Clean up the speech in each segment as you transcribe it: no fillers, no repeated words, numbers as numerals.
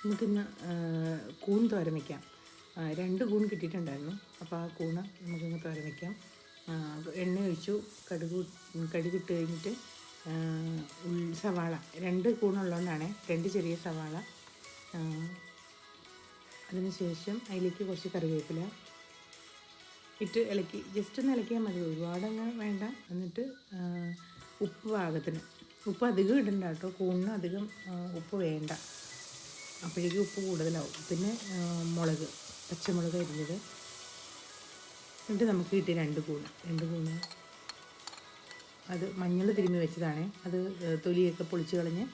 നമുക്കിന്ന് കൂൺ തോരൻ വയ്ക്കാം. 2 കൂൺ കിട്ടിയിട്ടുണ്ടായിരുന്നു. അപ്പോൾ ആ കൂണ് നമുക്കിന്ന് തോരൻ വയ്ക്കാം. എണ്ണ ഒഴിച്ചു, കടുകിട്ട് കഴിഞ്ഞിട്ട് സവാള 2 കൂണുള്ളതുകൊണ്ടാണ് 2 ചെറിയ സവാള. അതിനുശേഷം അതിലേക്ക് കുറച്ച് കറിവേപ്പില ഇട്ട് ഇളക്കി, ജസ്റ്റ് ഒന്ന് ഇളക്കിയാൽ മതി, ഒരുപാടങ്ങ് വേണ്ട. എന്നിട്ട് ഉപ്പ് പാകത്തിന്, ഉപ്പ് അധികം ഇടണ്ട കേട്ടോ, കൂണിന് അധികം ഉപ്പ് വേണ്ട, അപ്പോഴേക്കും ഉപ്പ് കൂടുതലാവും. പിന്നെ പച്ചമുളക് അരിഞ്ഞത്. എന്നിട്ട് നമുക്ക് കിട്ടിയ 2 കൂണ് അത് മഞ്ഞൾ തിരുമ്മി വെച്ചതാണ്. അത് തൊലിയൊക്കെ പൊളിച്ച് കളഞ്ഞ്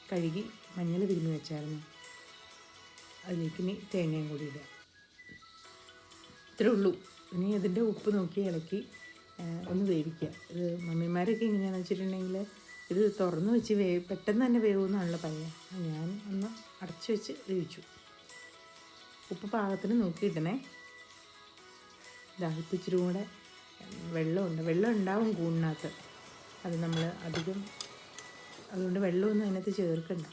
കഴുകി മഞ്ഞൾ തിരുമ്മി വെച്ചായിരുന്നു. അതിലേക്ക് ഇനി തേങ്ങയും കൂടി ഇടുക. ഇത്രേ ഉള്ളൂ. ഇനി അതിൻ്റെ ഉപ്പ് നോക്കി ഇളക്കി ഒന്ന് വേവിക്കുക. ഇത് മമ്മിമാരൊക്കെ എങ്ങനെയാണെന്ന് വെച്ചിട്ടുണ്ടെങ്കിൽ ഇത് തുറന്ന് വെച്ച് പെട്ടെന്ന് തന്നെ വേവുമെന്നാണല്ലോ പറയുക. ഞാൻ ഒന്ന് അടച്ചു വെച്ച് വേവിച്ചു. ഉപ്പ് പാകത്തിന് നോക്കിയിട്ടണേ. ഇപ്പം ഇച്ചിരി കൂടെ വെള്ളം ഉണ്ടാവും കൂണിനകത്ത്. അത് നമ്മൾ അധികം, അതുകൊണ്ട് വെള്ളമൊന്നും അതിനകത്ത് ചേർക്കണ്ട.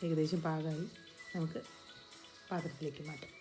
ഏകദേശം പാകമായി. നമുക്ക് പാത്രത്തിലേക്ക് മാറ്റാം.